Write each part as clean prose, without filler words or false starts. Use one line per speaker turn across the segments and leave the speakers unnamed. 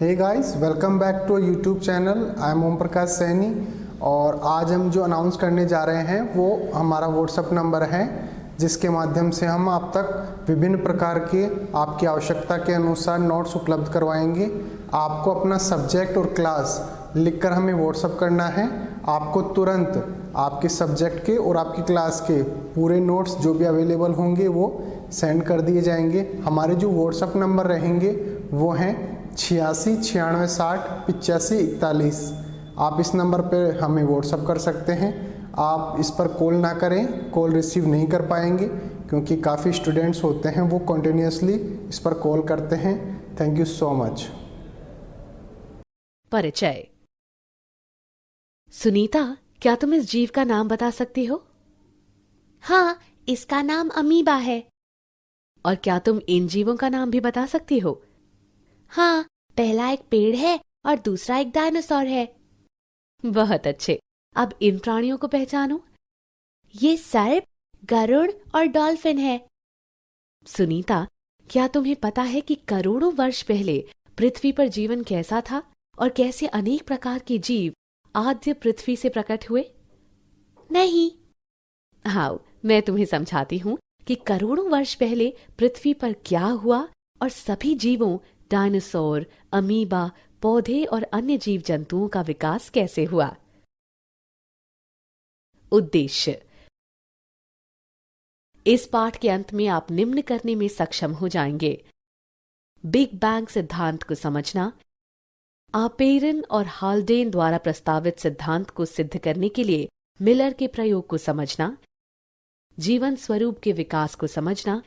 Hey guys, welcome back to YouTube channel. I am Om Prakash Saini और आज हम जो अनाउंस करने जा रहे हैं वो हमारा व्हाट्सएप नंबर है, जिसके माध्यम से हम आप तक विभिन्न प्रकार के आपकी आवश्यकता के अनुसार नोट्स उपलब्ध करवाएंगे। आपको अपना सब्जेक्ट और क्लास लिखकर हमें व्हाट्सएप करना है। आपको तुरंत आपके सब्जेक्ट के और आपकी क्लास के पूरे नोट्स जो भी अवेलेबल होंगे वो सेंड कर दिए जाएंगे। हमारे जो व्हाट्सएप नंबर रहेंगे वो हैं 86 96 60 85 41। आप इस नंबर पर हमें व्हाट्सएप कर सकते हैं। आप इस पर कॉल ना करें, कॉल रिसीव नहीं कर पाएंगे क्योंकि काफ़ी स्टूडेंट्स होते हैं वो कंटिन्यूसली इस पर कॉल करते हैं। Thank you so much.
परिचय। सुनीता, क्या तुम इस जीव का नाम बता सकती हो?
हाँ, इसका नाम अमीबा है।
और क्या तुम इन जीवों का नाम भी बता सकती हो?
हाँ, पहला एक पेड़ है और दूसरा एक डायनासोर है।
बहुत अच्छे। अब इन प्राणियों को पहचानो।
ये सर्प, गरुड़ और डॉल्फिन है।
सुनीता, क्या तुम्हें पता है कि करोड़ों वर्ष पहले पृथ्वी पर जीवन कैसा था और कैसे अनेक प्रकार के जीव आद्य पृथ्वी से प्रकट हुए?
नहीं।
हाँ, मैं तुम्हें समझाती हूँ कि करोड़ों वर्ष पहले पृथ्वी पर क्या हुआ और सभी जीवों, डायनासोर, अमीबा, पौधे और अन्य जीव जंतुओं का विकास कैसे हुआ। उद्देश्य। इस पाठ के अंत में आप निम्न करने में सक्षम हो जाएंगे: बिग बैंग सिद्धांत को समझना, आपेरन और हाल्डेन द्वारा प्रस्तावित सिद्धांत को सिद्ध करने के लिए मिलर के प्रयोग को समझना, जीवन स्वरूप के विकास को समझना,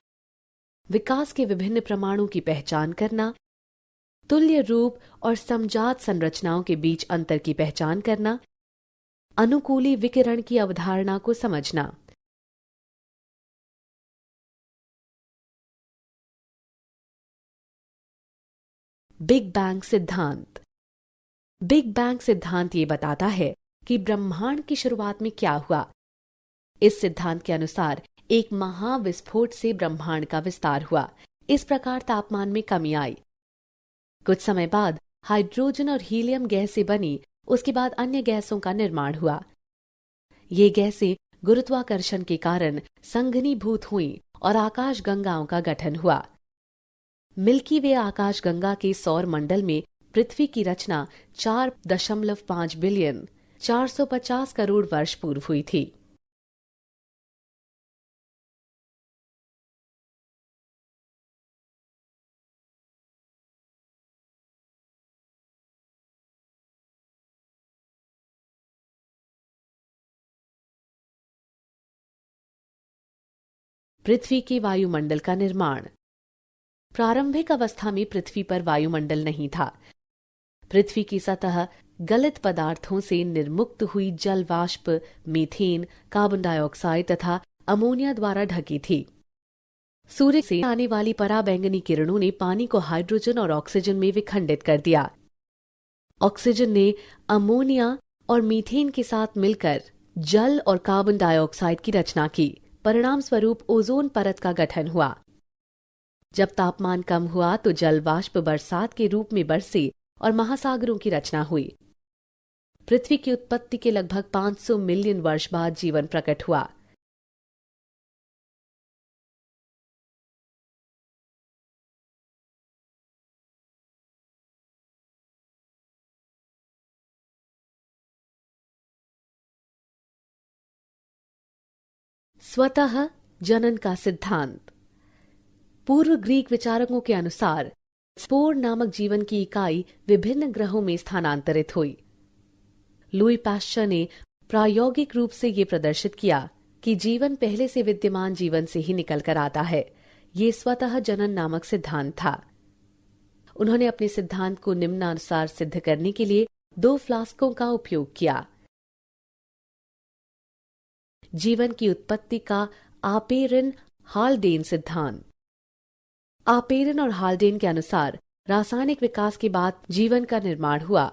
विकास के विभिन्न प्रमाणों की पहचान करना, तुल्य रूप और समजात संरचनाओं के बीच अंतर की पहचान करना, अनुकूली विकिरण की अवधारणा को समझना। बिग बैंग सिद्धांत। बिग बैंग सिद्धांत ये बताता है कि ब्रह्मांड की शुरुआत में क्या हुआ। इस सिद्धांत के अनुसार एक महाविस्फोट से ब्रह्मांड का विस्तार हुआ। इस प्रकार तापमान में कमी आई। कुछ समय बाद हाइड्रोजन और हीलियम गैस से बनी, उसके बाद अन्य गैसों का निर्माण हुआ। ये गैसें गुरुत्वाकर्षण के कारण संघनीभूत हुईं और आकाश गंगाओं का गठन हुआ। मिल्की वे आकाश गंगा के सौर मंडल में पृथ्वी की रचना 4.5 बिलियन 450 करोड़ वर्ष पूर्व हुई थी। पृथ्वी के वायुमंडल का निर्माण। प्रारंभिक अवस्था में पृथ्वी पर वायुमंडल नहीं था। पृथ्वी की सतह गलित पदार्थों से निर्मुक्त हुई जल वाष्प, मीथेन, कार्बन डाइऑक्साइड तथा अमोनिया द्वारा ढकी थी। सूर्य से आने वाली पराबैंगनी किरणों ने पानी को हाइड्रोजन और ऑक्सीजन में विखंडित कर दिया। ऑक्सीजन ने अमोनिया और मीथेन के साथ मिलकर जल और कार्बन डाइऑक्साइड की रचना की। परिणाम स्वरूप ओजोन परत का गठन हुआ। जब तापमान कम हुआ तो जल वाष्प बरसात के रूप में बरसे और महासागरों की रचना हुई। पृथ्वी की उत्पत्ति के लगभग 500 मिलियन वर्ष बाद जीवन प्रकट हुआ। स्वतः जनन का सिद्धांत। पूर्व ग्रीक विचारकों के अनुसार स्पोर नामक जीवन की इकाई विभिन्न ग्रहों में स्थानांतरित हुई। लुई पाश्चर ने प्रायोगिक रूप से ये प्रदर्शित किया कि जीवन पहले से विद्यमान जीवन से ही निकलकर आता है। ये स्वतः जनन नामक सिद्धांत था। उन्होंने अपने सिद्धांत को निम्नानुसार सिद्ध करने के लिए 2 फ्लास्कों का उपयोग किया। जीवन की उत्पत्ति का आपेरन हाल्डेन सिद्धांत। आपेरन और हाल्डेन के अनुसार रासायनिक विकास के बाद जीवन का निर्माण हुआ।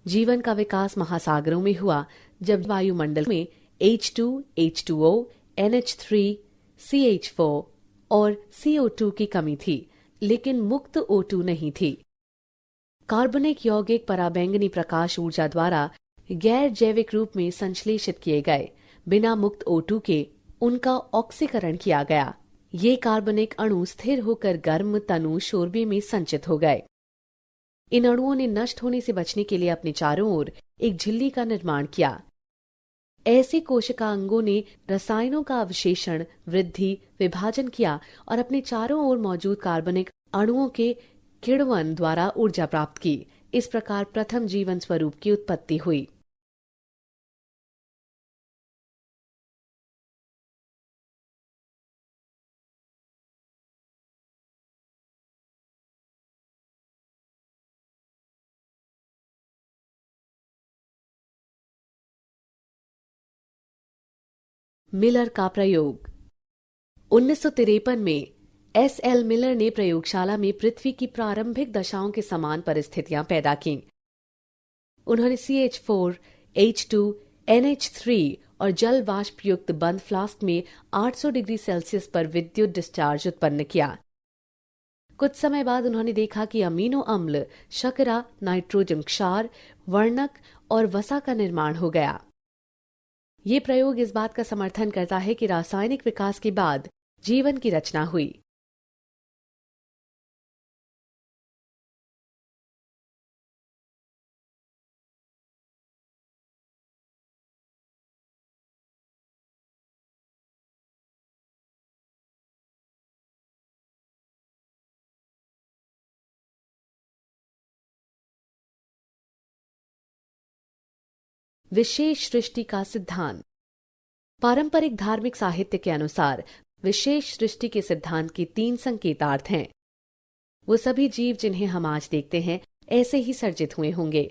जीवन का विकास महासागरों में हुआ जब वायुमंडल में H2, H2O, NH3, CH4 और CO2 की कमी थी, लेकिन मुक्त O2 नहीं थी। कार्बनिक यौगिक पराबैंगनी प्रकाश ऊर्जा द्वारा गैर जैविक रूप में संश्लेषित किए गए। बिना मुक्त O2 के उनका ऑक्सीकरण किया गया। ये कार्बनिक अणु स्थिर होकर गर्म तनु शोरबे में संचित हो गए। इन अणुओं ने नष्ट होने से बचने के लिए अपने चारों ओर एक झिल्ली का निर्माण किया। ऐसे कोशिका अंगों ने रसायनों का अवशेषण, वृद्धि, विभाजन किया और अपने चारों ओर मौजूद कार्बनिक अणुओं के किण्वन द्वारा ऊर्जा प्राप्त की। इस प्रकार प्रथम जीवन स्वरूप की उत्पत्ति हुई। मिलर का प्रयोग। 1953 में S.L. मिलर ने प्रयोगशाला में पृथ्वी की प्रारंभिक दशाओं के समान परिस्थितियां पैदा की। उन्होंने CH4, H2, NH3 और जल वाष्प युक्त बंद फ्लास्क में 800 डिग्री सेल्सियस पर विद्युत डिस्चार्ज उत्पन्न किया। कुछ समय बाद उन्होंने देखा कि अमीनो अम्ल, शर्करा, नाइट्रोजन क्षार, वर्णक और वसा का निर्माण हो गया। ये प्रयोग इस बात का समर्थन करता है कि रासायनिक विकास के बाद जीवन की रचना हुई। विशेष सृष्टि का सिद्धांत। पारंपरिक धार्मिक साहित्य के अनुसार विशेष सृष्टि के सिद्धांत के 3 संकेतार्थ हैं। वो सभी जीव जिन्हें हम आज देखते हैं ऐसे ही सर्जित हुए होंगे।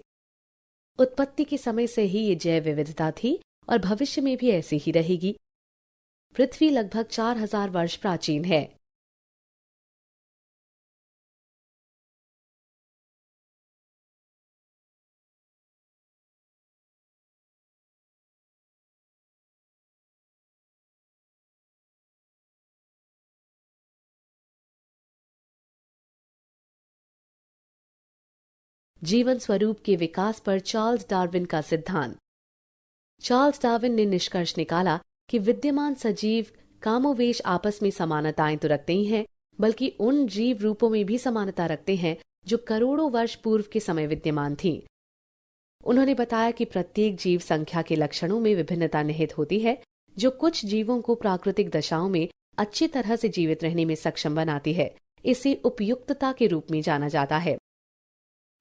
उत्पत्ति के समय से ही ये जैव विविधता थी और भविष्य में भी ऐसी ही रहेगी। पृथ्वी लगभग 4000 वर्ष प्राचीन है। जीवन स्वरूप के विकास पर चार्ल्स डार्विन का सिद्धांत। चार्ल्स डार्विन ने निष्कर्ष निकाला कि विद्यमान सजीव कामोवेश आपस में समानताएं तो रखते ही हैं, बल्कि उन जीव रूपों में भी समानता रखते हैं जो करोड़ों वर्ष पूर्व के समय विद्यमान थीं। उन्होंने बताया कि प्रत्येक जीव संख्या के लक्षणों में विभिन्नता निहित होती है, जो कुछ जीवों को प्राकृतिक दशाओं में अच्छी तरह से जीवित रहने में सक्षम बनाती है। इसे उपयुक्तता के रूप में जाना जाता है।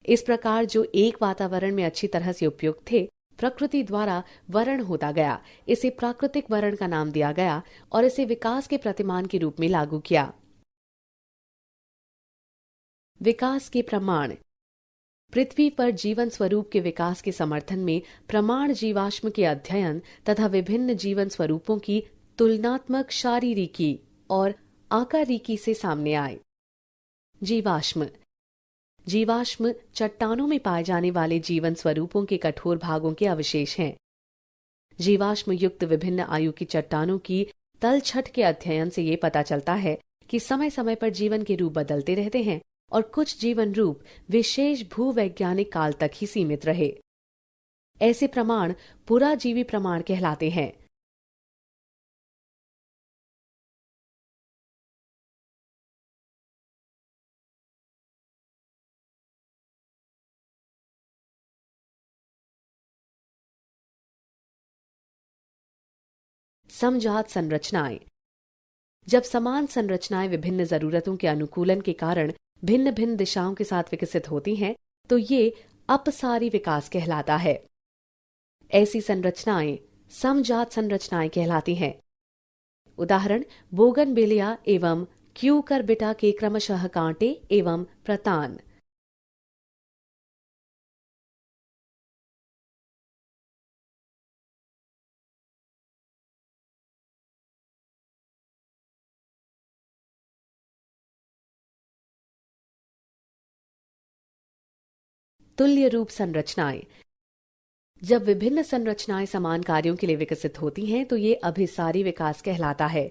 इस प्रकार जो एक वातावरण में अच्छी तरह से उपयुक्त थे, प्रकृति द्वारा वर्ण होता गया। इसे प्राकृतिक वर्ण का नाम दिया गया और इसे विकास के प्रतिमान के रूप में लागू किया। विकास के प्रमाण। पृथ्वी पर जीवन स्वरूप के विकास के समर्थन में प्रमाण जीवाश्म के अध्ययन तथा विभिन्न जीवन स्वरूपों की तुलनात्मक शारीरिकी और आकारिकी से सामने आए। जीवाश्म चट्टानों में पाए जाने वाले जीवन स्वरूपों के कठोर भागों के अवशेष हैं। जीवाश्म युक्त विभिन्न आयु की चट्टानों की तलछट के अध्ययन से ये पता चलता है कि समय समय पर जीवन के रूप बदलते रहते हैं और कुछ जीवन रूप विशेष भूवैज्ञानिक काल तक ही सीमित रहे। ऐसे प्रमाण पुराजीवी प्रमाण कहलाते हैं। समजात संरचनाएं। जब समान संरचनाएं विभिन्न जरूरतों के अनुकूलन के कारण भिन्न भिन्न दिशाओं के साथ विकसित होती हैं, तो ये अपसारी विकास कहलाता है। ऐसी संरचनाएं समजात संरचनाएं कहलाती हैं। उदाहरण बोगनविलिया एवं क्यूकरबिटा के क्रमशः कांटे एवं प्रतान। तुल्य रूप संरचनाएं। जब विभिन्न संरचनाएं समान कार्यों के लिए विकसित होती हैं, तो ये अभिसारी विकास कहलाता है।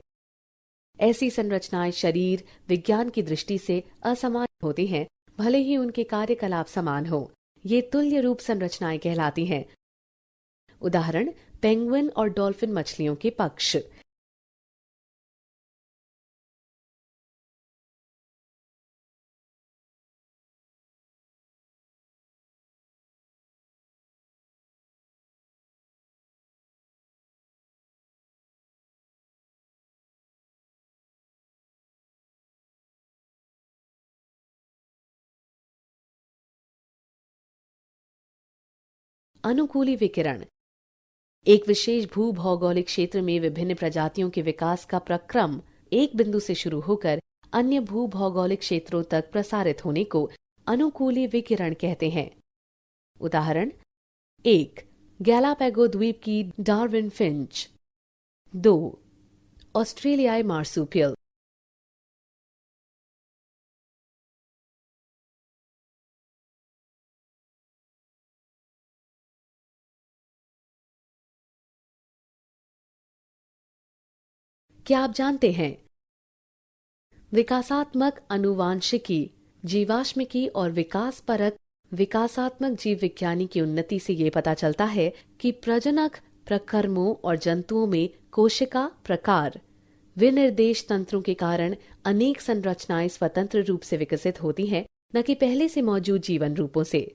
ऐसी संरचनाएं शरीर विज्ञान की दृष्टि से असमान होती हैं, भले ही उनके कार्यकलाप समान हो। ये तुल्य रूप संरचनाएं कहलाती हैं। उदाहरण, पेंगुइन और डॉल्फिन मछलियों के पक्ष। अनुकूली विकिरण एक विशेष भूभौगोलिक क्षेत्र में विभिन्न प्रजातियों के विकास का प्रक्रम एक बिंदु से शुरू होकर अन्य भूभौगोलिक क्षेत्रों तक प्रसारित होने को अनुकूली विकिरण कहते हैं। उदाहरण, 1. गैलापैगो द्वीप की डार्विन फिंच। 2. ऑस्ट्रेलियाई मार्सुपियल। क्या आप जानते हैं, विकासात्मक अनुवांशिकी, जीवाश्मिकी और विकास परक विकासात्मक जीव विज्ञानी की उन्नति से ये पता चलता है कि प्रजनक प्रकर्मों और जंतुओं में कोशिका प्रकार विनिर्देश तंत्रों के कारण अनेक संरचनाएं स्वतंत्र रूप से विकसित होती हैं, न कि पहले से मौजूद जीवन रूपों से।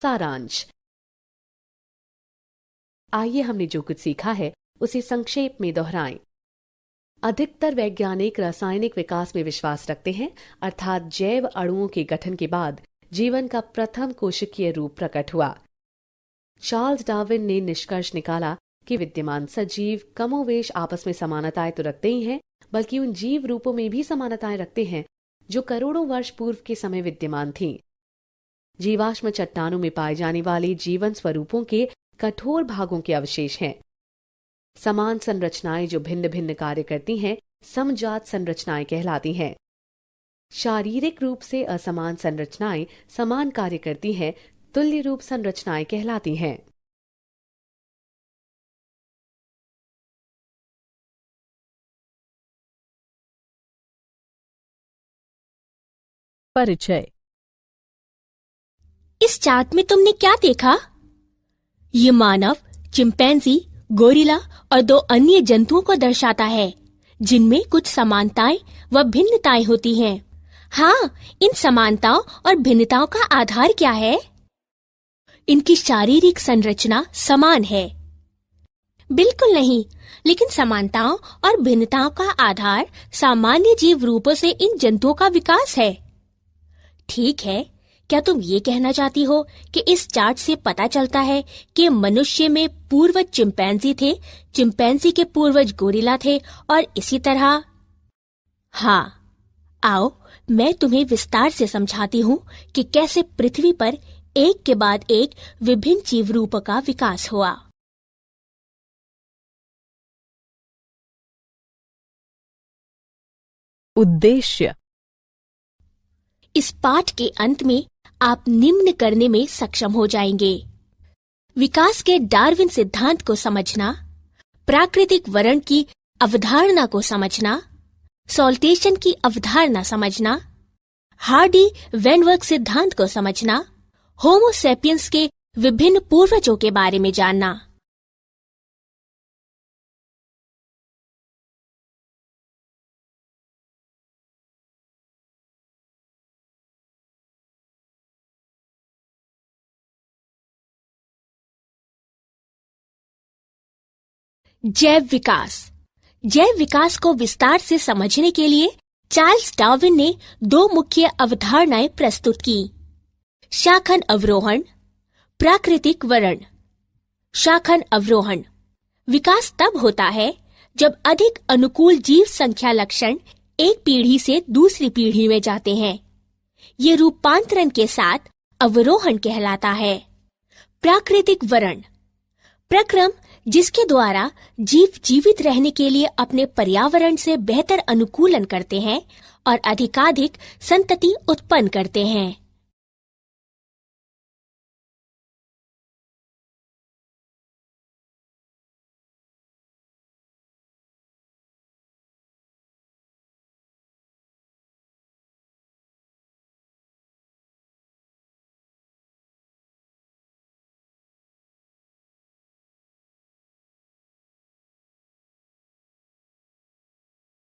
सारांश। आइए हमने जो कुछ सीखा है उसे संक्षेप में दोहराएं। अधिकतर वैज्ञानिक रासायनिक विकास में विश्वास रखते हैं, अर्थात जैव अणुओं के गठन के बाद जीवन का प्रथम कोशिकीय रूप प्रकट हुआ। चार्ल्स डार्विन ने निष्कर्ष निकाला कि विद्यमान सजीव कमोवेश आपस में समानताएं तो रखते ही हैं, बल्कि उन जीव रूपों में भी समानताएं रखते हैं जो करोड़ों वर्ष पूर्व के समय विद्यमान थीं। जीवाश्म चट्टानों में पाए जाने वाले जीवन स्वरूपों के कठोर भागों के अवशेष हैं। समान संरचनाएं जो भिन्न भिन्न कार्य करती हैं, समजात संरचनाएं कहलाती हैं। शारीरिक रूप से असमान संरचनाएं समान कार्य करती हैं, तुल्य रूप संरचनाएं कहलाती हैं।
परिचय।
इस चार्ट में तुमने क्या देखा? ये मानव, चिंपैंजी, गोरिल्ला और 2 अन्य जंतुओं को दर्शाता है, जिनमें कुछ समानताएं व भिन्नताएं होती हैं। हाँ, इन समानताओं और भिन्नताओं का आधार क्या है? इनकी शारीरिक संरचना समान है? बिल्कुल नहीं, लेकिन समानताओं और भिन्नताओं का आधार सामान्य जीव रूपों से इन जंतुओं का विकास है। ठीक है, क्या तुम ये कहना चाहती हो कि इस चार्ट से पता चलता है कि मनुष्य में पूर्वज चिंपैंजी थे, चिंपैंजी के पूर्वज गोरिल्ला थे और इसी तरह? हाँ, आओ मैं तुम्हें विस्तार से समझाती हूँ कि कैसे पृथ्वी पर एक के बाद एक विभिन्न जीव रूपों का विकास हुआ।
उद्देश्य।
इस पाठ के अंत में आप निम्न करने में सक्षम हो जाएंगे: विकास के डार्विन सिद्धांत को समझना, प्राकृतिक वर्ण की अवधारणा को समझना, सॉल्टेशन की अवधारणा समझना, हार्डी वेनवर्ग सिद्धांत को समझना, होमो सेपियंस के विभिन्न पूर्वजों के बारे में जानना। जैव विकास। जैव विकास को विस्तार से समझने के लिए चार्ल्स डार्विन ने 2 मुख्य अवधारणाएं प्रस्तुत की: शाखन अवरोहण, प्राकृतिक वर्ण। शाखन अवरोहण विकास तब होता है जब अधिक अनुकूल जीव संख्या लक्षण एक पीढ़ी से दूसरी पीढ़ी में जाते हैं। ये रूपांतरण के साथ अवरोहण कहलाता है। प्राकृतिक वर्ण प्रक्रम जिसके द्वारा जीव जीवित रहने के लिए अपने पर्यावरण से बेहतर अनुकूलन करते हैं और अधिकाधिक संतति उत्पन्न करते हैं।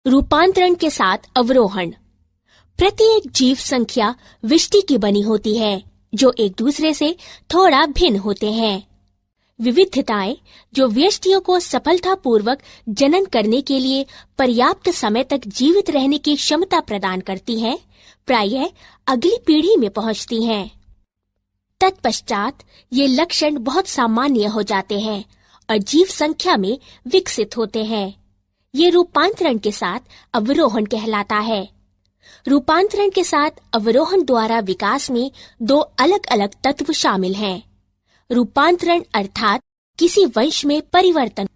रूपांतरण के साथ अवरोहण। प्रत्येक जीव संख्या विष्टि की बनी होती है, जो एक दूसरे से थोड़ा भिन्न होते हैं। विविधताएं जो व्यष्टियों को सफलतापूर्वक जनन करने के लिए पर्याप्त समय तक जीवित रहने की क्षमता प्रदान करती हैं, प्रायः अगली पीढ़ी में पहुंचती हैं। तत्पश्चात ये लक्षण बहुत सामान्य हो जाते हैं और जीव संख्या में विकसित होते हैं। ये रूपांतरण के साथ अवरोहण कहलाता है। रूपांतरण के साथ अवरोहण द्वारा विकास में दो अलग अलग तत्व शामिल हैं। रूपांतरण अर्थात किसी वंश में परिवर्तन,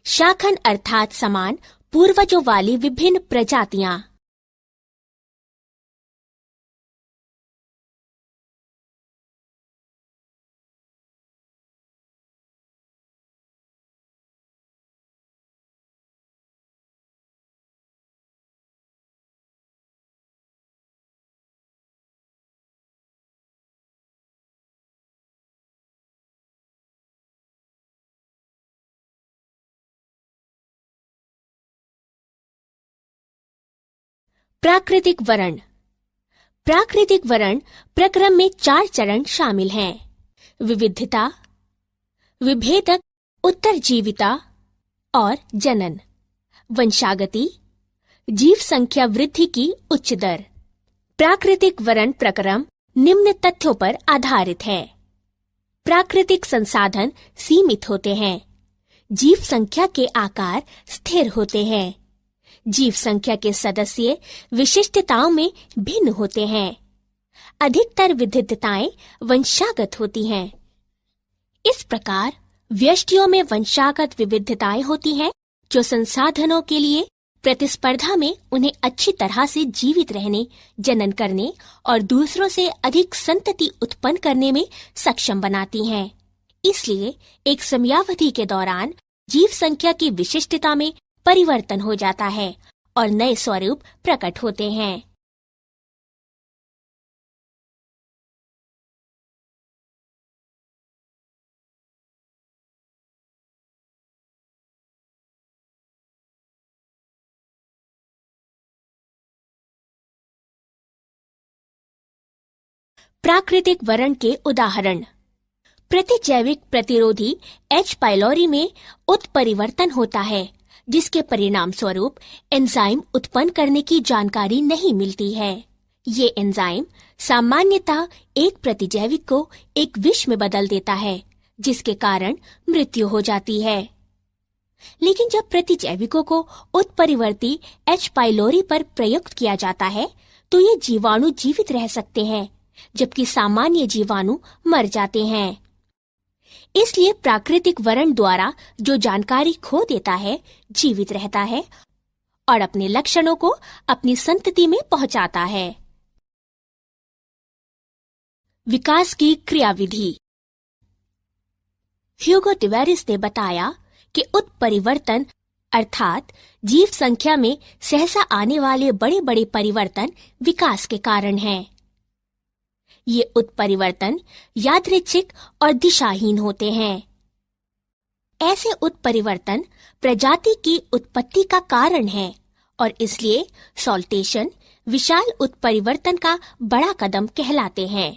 शाखन अर्थात समान पूर्वजों वाली विभिन्न प्रजातियां। प्राकृतिक वर्ण। प्राकृतिक वर्ण प्रक्रम में 4 चरण शामिल हैं: विविधता, विभेदक, उत्तरजीविता और जनन। वंशागति, जीव संख्या वृद्धि की उच्च दर। प्राकृतिक वर्ण प्रक्रम निम्न तथ्यों पर आधारित है। प्राकृतिक संसाधन सीमित होते हैं। जीव संख्या के आकार स्थिर होते हैं। जीव संख्या के सदस्य विशिष्टताओं में भिन्न होते हैं। अधिकतर विविधताएं वंशागत होती हैं। इस प्रकार व्यष्टियों में वंशागत विविधताएं होती हैं, जो संसाधनों के लिए प्रतिस्पर्धा में उन्हें अच्छी तरह से जीवित रहने, जनन करने और दूसरों से अधिक संतति उत्पन्न करने में सक्षम बनाती हैं। इसलिए एक समयावधि के दौरान जीव संख्या की विशिष्टता में परिवर्तन हो जाता है और नए स्वरूप प्रकट होते हैं। प्राकृतिक वर्ण के उदाहरण: प्रतिजैविक प्रतिरोधी एच पाइलोरी में उत्परिवर्तन होता है, जिसके परिणाम स्वरूप एंजाइम उत्पन्न करने की जानकारी नहीं मिलती है। ये एंजाइम सामान्यतः एक प्रतिजैविक को एक विष में बदल देता है, जिसके कारण मृत्यु हो जाती है। लेकिन जब प्रतिजैविकों को उत्परिवर्ती एच पाइलोरी पर प्रयुक्त किया जाता है, तो ये जीवाणु जीवित रह सकते हैं, जबकि सामान्य जीवाणु मर जाते हैं। इसलिए प्राकृतिक वर्ण द्वारा जो जानकारी खो देता है, जीवित रहता है और अपने लक्षणों को अपनी संतति में पहुंचाता है। विकास की क्रियाविधि। ह्यूगो टिवेरिस ने बताया कि उत्परिवर्तन अर्थात जीव संख्या में सहसा आने वाले बड़े बड़े परिवर्तन विकास के कारण हैं। ये उत्परिवर्तन यादृच्छिक और दिशाहीन होते हैं। ऐसे उत्परिवर्तन प्रजाति की उत्पत्ति का कारण है और इसलिए सॉल्टेशन विशाल उत्परिवर्तन का बड़ा कदम कहलाते हैं।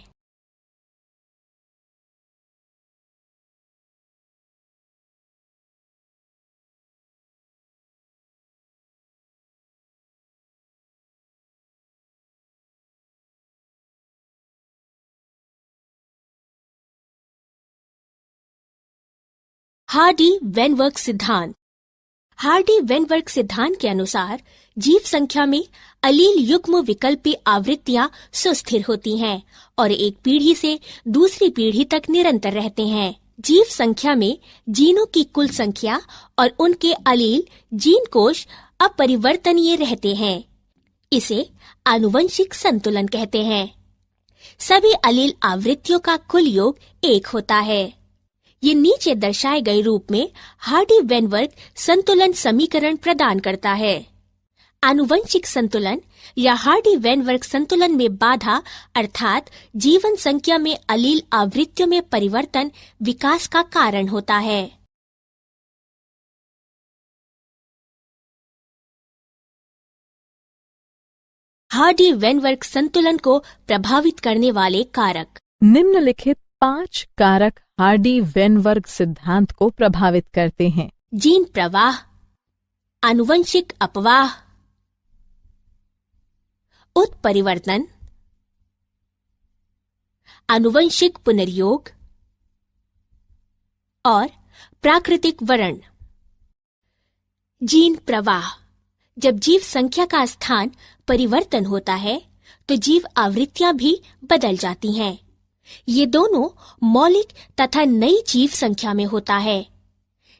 हार्डी-वेनवर्ग सिद्धांत। हार्डी-वेनवर्ग सिद्धांत के अनुसार जीव संख्या में अलील युग्म विकल्पी आवृत्तियां सुस्थिर होती हैं और एक पीढ़ी से दूसरी पीढ़ी तक निरंतर रहते हैं। जीव संख्या में जीनों की कुल संख्या और उनके अलील जीन कोश अपरिवर्तनीय रहते हैं। इसे आनुवंशिक संतुलन कहते हैं। सभी अलील आवृत्तियों का कुल योग 1 होता है। ये नीचे दर्शाए गए रूप में हार्डी-वेनवर्ग संतुलन समीकरण प्रदान करता है। आनुवंशिक संतुलन या हार्डी-वेनवर्ग संतुलन में बाधा अर्थात जीवन संख्या में अलील आवृत्तियों में परिवर्तन विकास का कारण होता है। हार्डी वेनवर्ग संतुलन को प्रभावित करने वाले कारक।
निम्नलिखित 5 कारक हार्डी वेनवर्ग सिद्धांत को प्रभावित करते हैं।
जीन प्रवाह, आनुवंशिक अपवाह, उत्परिवर्तन, आनुवंशिक पुनर्योग और प्राकृतिक वर्ण। जीन प्रवाह। जब जीव संख्या का स्थान परिवर्तन होता है तो जीव आवृत्तियां भी बदल जाती हैं। ये दोनों मौलिक तथा नई जीव संख्या में होता है।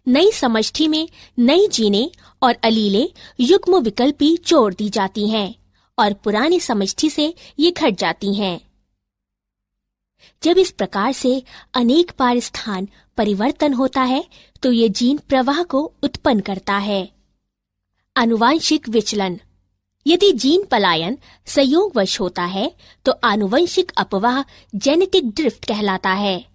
नई समष्टि में नई जीनें और अलीलें युग्म विकल्पी जोड़ दी जाती हैं और पुरानी समष्टि से ये घट जाती हैं। जब इस प्रकार से अनेक बार स्थान परिवर्तन होता है तो ये जीन प्रवाह को उत्पन्न करता है। आनुवांशिक विचलन। यदि जीन पलायन संयोगवश होता है तो आनुवंशिक अपवाह जेनेटिक ड्रिफ्ट कहलाता है।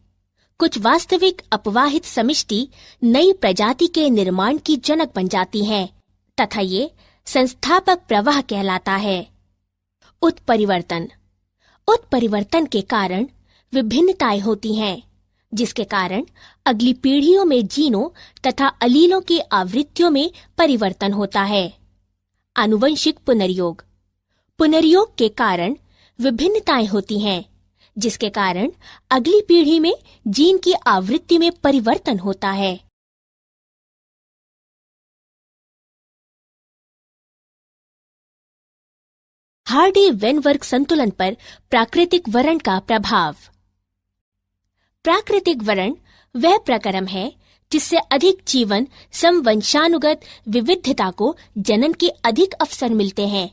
कुछ वास्तविक अपवाहित समष्टि नई प्रजाति के निर्माण की जनक बन जाती हैं तथा ये संस्थापक प्रवाह कहलाता है। उत्परिवर्तन। उत्परिवर्तन के कारण विभिन्नताएं होती हैं, जिसके कारण अगली पीढ़ियों में जीनों तथा अलीलों की आवृत्तियों में परिवर्तन होता है। आनुवंशिक पुनर्योग। पुनर्योग के कारण विभिन्नताएं होती हैं, जिसके कारण अगली पीढ़ी में जीन की आवृत्ति में परिवर्तन होता है। हार्डी वेनवर्ग संतुलन पर प्राकृतिक वर्ण का प्रभाव। प्राकृतिक वर्ण वह प्रक्रम है जिससे अधिक जीवन समवंशानुगत विविधता को जनन के अधिक अवसर मिलते हैं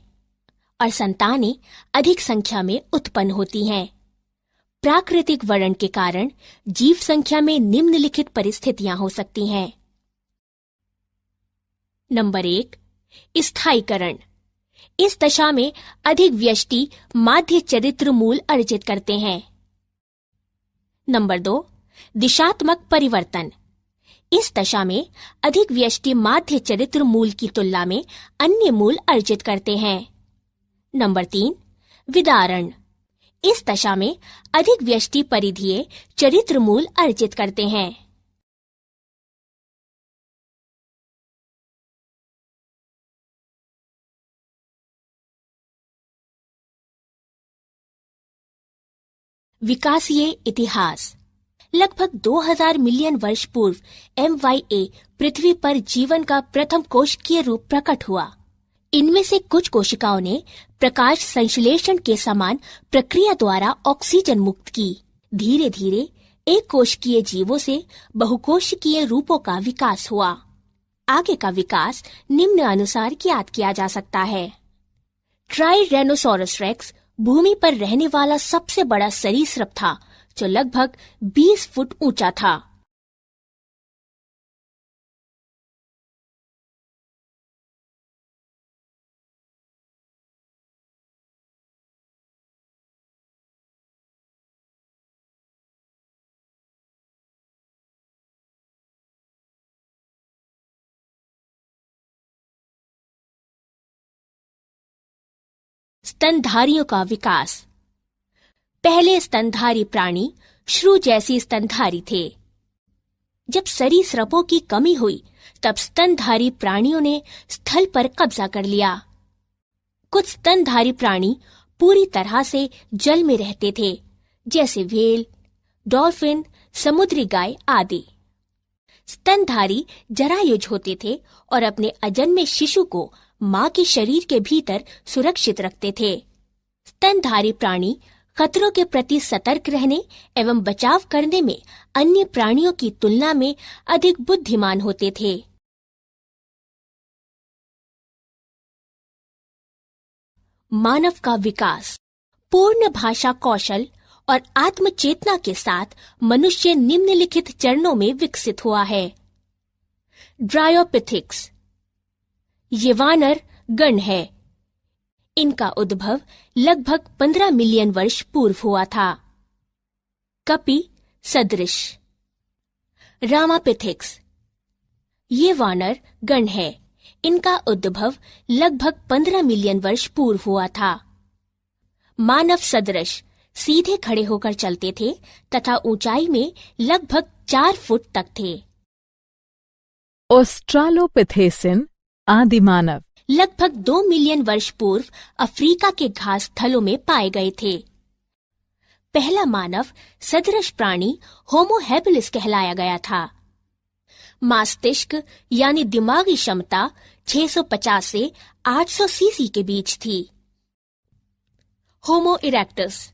और संतानें अधिक संख्या में उत्पन्न होती हैं। प्राकृतिक वर्ण के कारण जीव संख्या में निम्नलिखित परिस्थितियां हो सकती हैं। नंबर 1, स्थायीकरण। इस दशा में अधिक व्यष्टि माध्य चरित्र मूल अर्जित करते हैं। नंबर 2, दिशात्मक परिवर्तन। इस दशा में अधिक व्यष्टि माध्य चरित्र मूल की तुलना में अन्य मूल अर्जित करते हैं। नंबर 3, विदारण। इस दशा में अधिक व्यष्टि परिधीय चरित्र मूल अर्जित करते हैं। विकासीय इतिहास। लगभग 2000 मिलियन वर्ष पूर्व MYA पृथ्वी पर जीवन का प्रथम कोशिकीय रूप प्रकट हुआ। इनमें से कुछ कोशिकाओं ने प्रकाश संश्लेषण के समान प्रक्रिया द्वारा ऑक्सीजन मुक्त की। धीरे धीरे एक कोशिकीय जीवों से बहुकोशिकीय रूपों का विकास हुआ। आगे का विकास निम्न अनुसार ज्ञात किया जा सकता है। ट्राइरेनोसोरस रेक्स भूमि पर रहने वाला सबसे बड़ा सरीसृप था, जो लगभग 20 फुट ऊंचा था। स्तनधारियों का विकास। पहले स्तनधारी प्राणी श्रू जैसी स्तनधारी थे। जब सरीसृपों की कमी हुई तब स्तनधारी प्राणियों ने स्थल पर कब्जा कर लिया। कुछ स्तनधारी प्राणी पूरी तरह से जल में रहते थे, जैसे व्हेल, डॉल्फिन, समुद्री गाय आदि। स्तनधारी जरायुज होते थे और अपने अजन्मे शिशु को मां के शरीर के भीतर सुरक्षित रखते थे। स्तनधारी प्राणी खतरों के प्रति सतर्क रहने एवं बचाव करने में अन्य प्राणियों की तुलना में अधिक बुद्धिमान होते थे। मानव का विकास। पूर्ण भाषा कौशल और आत्मचेतना के साथ मनुष्य निम्नलिखित चरणों में विकसित हुआ है। ड्रायोपिथिक्स। ये वानर गण है। इनका उद्भव लगभग 15 मिलियन वर्ष पूर्व हुआ था। कपि सदृश। रामापिथिक्स। ये वानर गण है। इनका उद्भव लगभग 15 मिलियन वर्ष पूर्व हुआ था। मानव सदृश सीधे खड़े होकर चलते थे तथा ऊंचाई में लगभग 4 फुट तक थे।
ऑस्ट्रालोपिथेसिन आदि मानव
लगभग 2 मिलियन वर्ष पूर्व अफ्रीका के घास स्थलों में पाए गए थे। पहला मानव सदृश प्राणी होमो हैबिलिस कहलाया गया था। मस्तिष्क यानी दिमागी क्षमता 650 से 800 सीसी के बीच थी। होमो इरेक्टस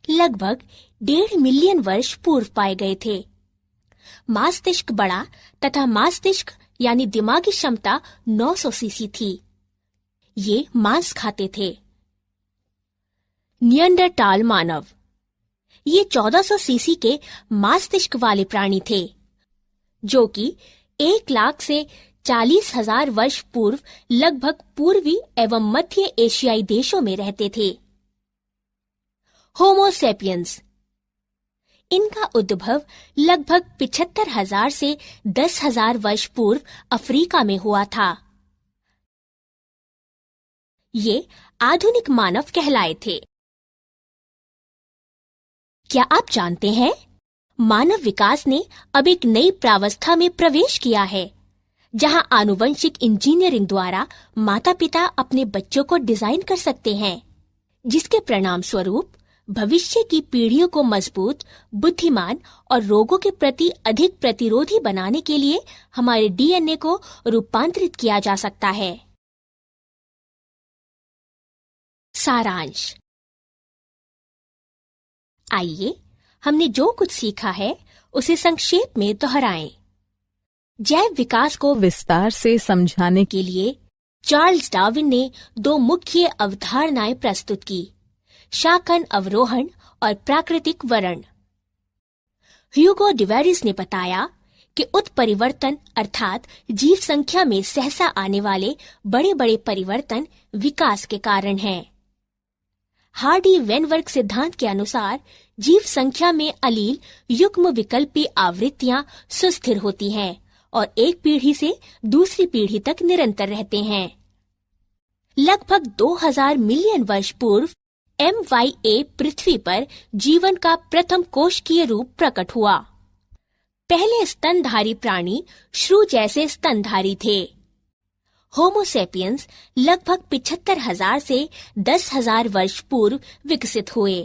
लगभग 1.5 मिलियन वर्ष पूर्व पाए गए थे। मस्तिष्क बड़ा तथा मस्तिष्क यानी दिमागी क्षमता 900 सीसी थी। ये मांस खाते थे। नियंडरटाल मानव ये 1400 सीसी के मस्तिष्क वाले प्राणी थे, जो कि 1 लाख से 40,000 वर्ष पूर्व लगभग पूर्वी एवं मध्य एशियाई देशों में रहते थे। होमो सेपियंस इनका उद्भव लगभग 75,000 से 10,000 वर्ष पूर्व अफ्रीका में हुआ था। ये आधुनिक मानव कहलाए थे। क्या आप जानते हैं, मानव विकास ने अब एक नई प्रावस्था में प्रवेश किया है, जहां आनुवंशिक इंजीनियरिंग द्वारा माता पिता अपने बच्चों को डिजाइन कर सकते हैं, जिसके परिणाम स्वरूप भविष्य की पीढ़ियों को मजबूत, बुद्धिमान और रोगों के प्रति अधिक प्रतिरोधी बनाने के लिए हमारे डीएनए को रूपांतरित किया जा सकता है। सारांश। आइए हमने जो कुछ सीखा है उसे संक्षेप में दोहराएं। जैव विकास को
विस्तार से समझाने
के लिए चार्ल्स डार्विन ने 2 मुख्य अवधारणाएं प्रस्तुत की, शाकन अवरोहण और प्राकृतिक वरण। ह्यूगो डिवेरिस ने बताया कि उत्परिवर्तन अर्थात जीव संख्या में सहसा आने वाले बड़े बड़े परिवर्तन विकास के कारण हैं। हार्डी वेनवर्ग सिद्धांत के अनुसार जीव संख्या में अलील युग्म विकल्पी आवृत्तियां सुस्थिर होती हैं और एक पीढ़ी से दूसरी पीढ़ी तक निरंतर रहते हैं। लगभग 2000 मिलियन वर्ष पूर्व MYA पृथ्वी पर जीवन का प्रथम कोशिकीय रूप प्रकट हुआ। पहले स्तनधारी प्राणी श्रू जैसे स्तनधारी थे। होमो सेपियंस लगभग 75,000 से 10,000 वर्ष पूर्व विकसित हुए।